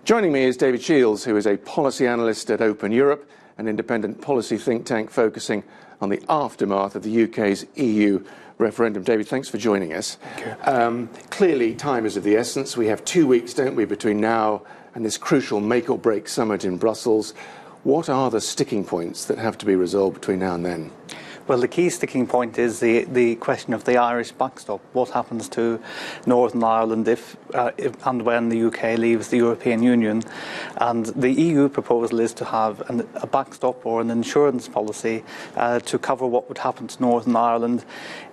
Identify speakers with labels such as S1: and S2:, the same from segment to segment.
S1: Joining me is David Shiels, who is a policy analyst at Open Europe, an independent policy think tank focusing on the aftermath of the UK's EU referendum. David, thanks for joining us.
S2: Thank you.
S1: Clearly, time is of the essence. We have 2 weeks, don't we, between now and this crucial make-or-break summit in Brussels. What are the sticking points that have to be resolved between now and then?
S2: Well, the key sticking point is the question of the Irish backstop. What happens to Northern Ireland if and when the UK leaves the European Union? And the EU proposal is to have a backstop or an insurance policy to cover what would happen to Northern Ireland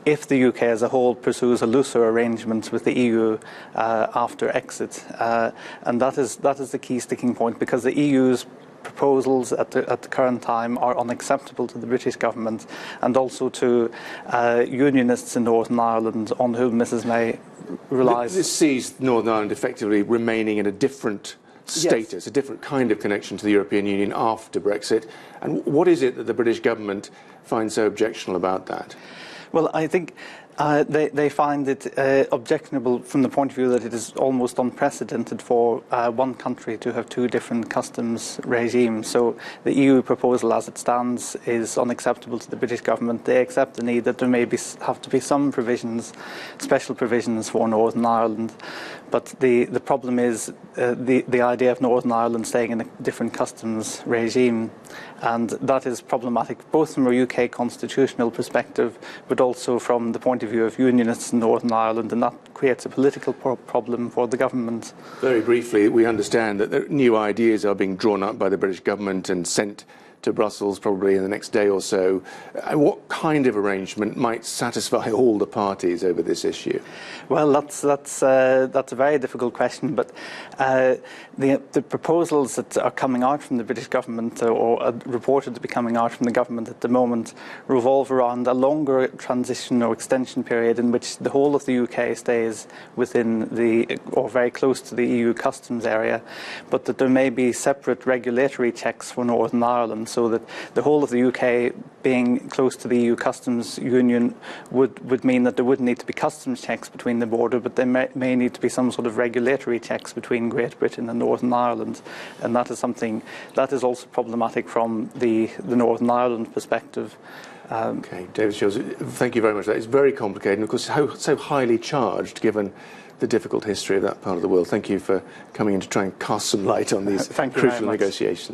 S2: if the UK as a whole pursues a looser arrangement with the EU after exit. And that is the key sticking point, because the EU's proposals at the current time are unacceptable to the British government and also to unionists in Northern Ireland, on whom Mrs May relies.
S1: This sees Northern Ireland effectively remaining in a different status, yes, a different kind of connection to the European Union after Brexit. And what is it that the British government finds so objectionable about that?
S2: Well, I think they find it objectionable from the point of view that it is almost unprecedented for one country to have two different customs regimes. So the EU proposal as it stands is unacceptable to the British government. They accept the need that there may have to be some provisions, special provisions for Northern Ireland. But the problem is the idea of Northern Ireland staying in a different customs regime. And that is problematic both from a UK constitutional perspective, but also from the point of view of unionists in Northern Ireland, and that creates a political problem for the government.
S1: Very briefly, we understand that new ideas are being drawn up by the British government and sent to Brussels probably in the next day or so. What kind of arrangement might satisfy all the parties over this issue?
S2: Well, that's a very difficult question, but the proposals that are coming out from the British government, or are reported to be coming out from the government at the moment, revolve around a longer transition or extension period in which the whole of the UK stays within or very close to the EU customs area, but that there may be separate regulatory checks for Northern Ireland, so that the whole of the UK being close to the EU customs union would mean that there wouldn't need to be customs checks between the border, but there may need to be some sort of regulatory checks between Great Britain and Northern Ireland. And that is something that is also problematic from the Northern Ireland perspective.
S1: Okay, David Shiels, thank you very much. That is very complicated, and of course so highly charged given the difficult history of that part of the world. Thank you for coming in to try and cast some light on these crucial negotiations.